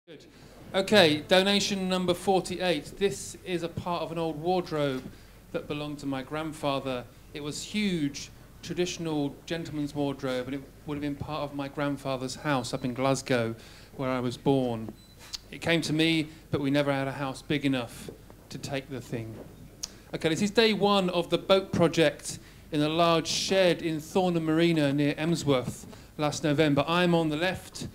Good. Okay, donation number 48. This is a part of an old wardrobe that belonged to my grandfather. It was huge, traditional gentleman's wardrobe, and it would have been part of my grandfather's house up in Glasgow, where I was born. It came to me, but we never had a house big enough to take the thing. Okay, this is day one of the boat project in a large shed in Thornham Marina near Emsworth last November. I'm on the left.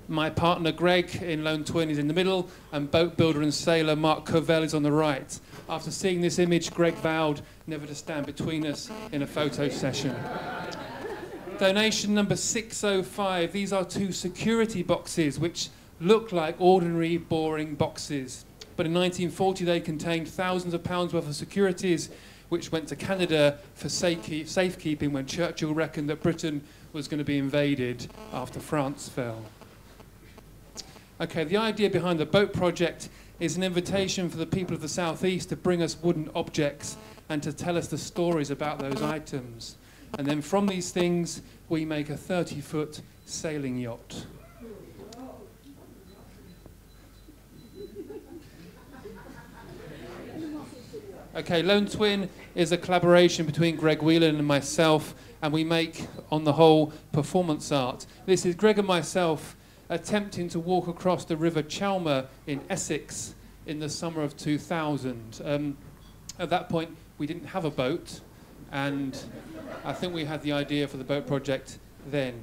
My partner Greg in Lone Twin is in the middle, and boat builder and sailor Mark Covell is on the right. After seeing this image, Greg vowed never to stand between us in a photo session. Donation number 605. These are two security boxes which look like ordinary, boring boxes. But in 1940 they contained thousands of pounds worth of securities which went to Canada for safekeeping when Churchill reckoned that Britain was going to be invaded after France fell. Okay, the idea behind the boat project is an invitation for the people of the southeast to bring us wooden objects and to tell us the stories about those items. And then from these things, we make a 30-foot sailing yacht. Okay, Lone Twin is a collaboration between Greg Whelan and myself, and we make, on the whole, performance art. This is Greg and myself attempting to walk across the River Chalmer in Essex in the summer of 2000. At that point, we didn't have a boat, and I think we had the idea for the boat project then.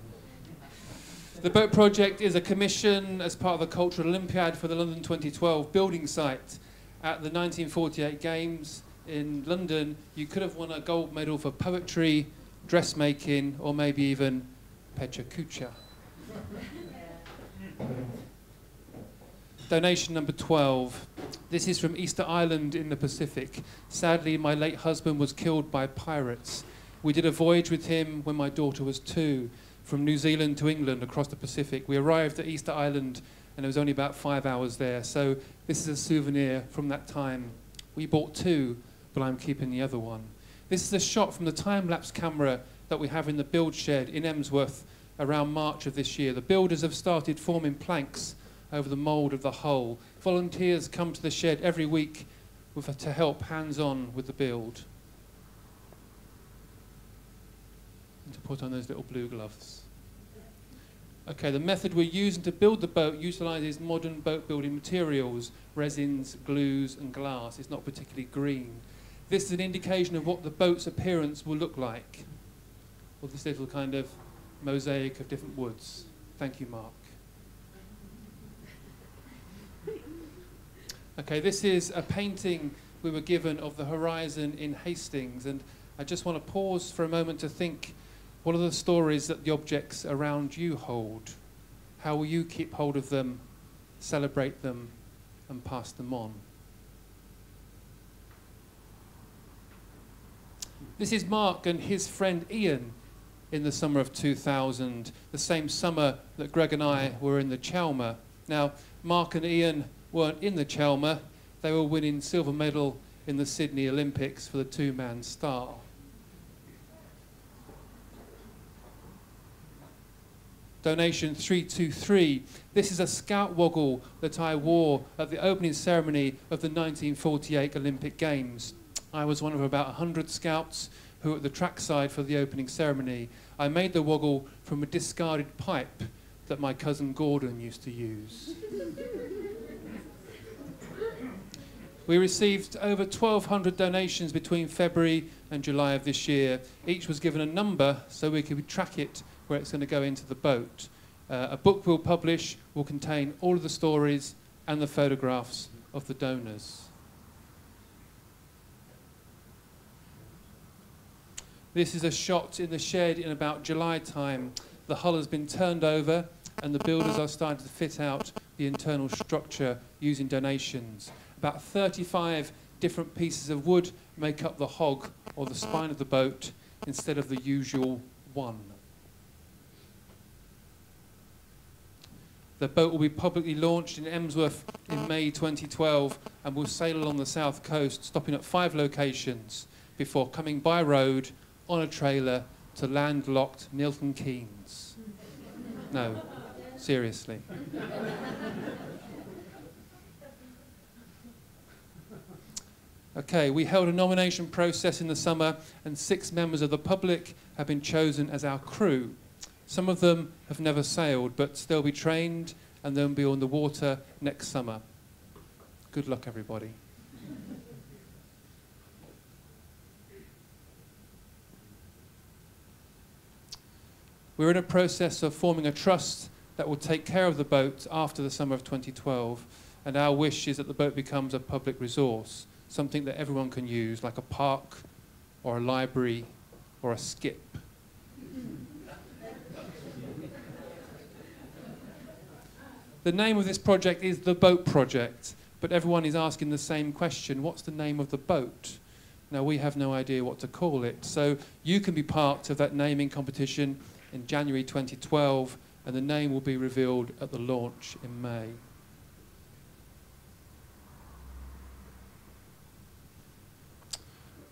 The boat project is a commission as part of the Cultural Olympiad for the London 2012 building site. At the 1948 Games in London, you could have won a gold medal for poetry, dressmaking, or maybe even Pecha Kucha. Donation number 12. This is from Easter Island in the Pacific. Sadly, my late husband was killed by pirates. We did a voyage with him when my daughter was 2, from New Zealand to England across the Pacific. We arrived at Easter Island and it was only about 5 hours there. So this is a souvenir from that time. We bought 2, but I'm keeping the other one. This is a shot from the time-lapse camera that we have in the build shed in Emsworth around March of this year. The builders have started forming planks over the mould of the hull. Volunteers come to the shed every week to help hands-on with the build. And to put on those little blue gloves. Okay, the method we're using to build the boat utilises modern boat building materials, resins, glues and glass. It's not particularly green. This is an indication of what the boat's appearance will look like. Well, this little kind of mosaic of different woods. Thank you, Mark. Okay, this is a painting we were given of the horizon in Hastings, and I just want to pause for a moment to think, what are the stories that the objects around you hold? How will you keep hold of them, celebrate them, and pass them on? This is Mark and his friend Ian in the summer of 2000, the same summer that Greg and I were in the Chalmer. Now, Mark and Ian weren't in the Chalmer, they were winning silver medal in the Sydney Olympics for the 2-man style. Donation 323. This is a scout woggle that I wore at the opening ceremony of the 1948 Olympic Games. I was one of about 100 scouts who were at the trackside for the opening ceremony. I made the woggle from a discarded pipe that my cousin Gordon used to use. We received over 1,200 donations between February and July of this year. Each was given a number so we could track it where it's going to go into the boat. A book we'll publish will contain all of the stories and the photographs of the donors. This is a shot in the shed in about July time. The hull has been turned over and the builders are starting to fit out the internal structure using donations. About 35 different pieces of wood make up the hog or the spine of the boat instead of the usual one. The boat will be publicly launched in Emsworth in May 2012 and will sail along the south coast, stopping at 5 locations before coming by road on a trailer to landlocked Milton Keynes. No, seriously. Okay, we held a nomination process in the summer and 6 members of the public have been chosen as our crew. Some of them have never sailed, but they'll be trained and they'll be on the water next summer. Good luck, everybody. We're in a process of forming a trust that will take care of the boat after the summer of 2012, and our wish is that the boat becomes a public resource, something that everyone can use, like a park or a library or a skip. The name of this project is the Boat Project, but everyone is asking the same question: what's the name of the boat? Now, we have no idea what to call it, so you can be part of that naming competition in January 2012, and the name will be revealed at the launch in May.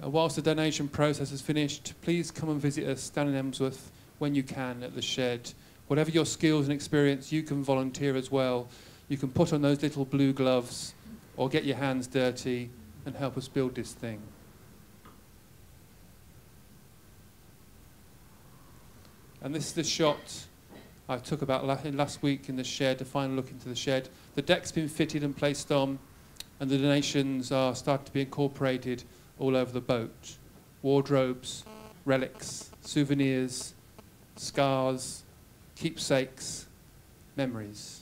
Whilst the donation process is finished, please come and visit us down in Emsworth when you can at the shed. Whatever your skills and experience, you can volunteer as well. You can put on those little blue gloves or get your hands dirty and help us build this thing. And this is the shot I took about last week in the shed, a final look into the shed. The deck's been fitted and placed on, and the donations are starting to be incorporated all over the boat. Wardrobes, relics, souvenirs, scars, keepsakes, memories.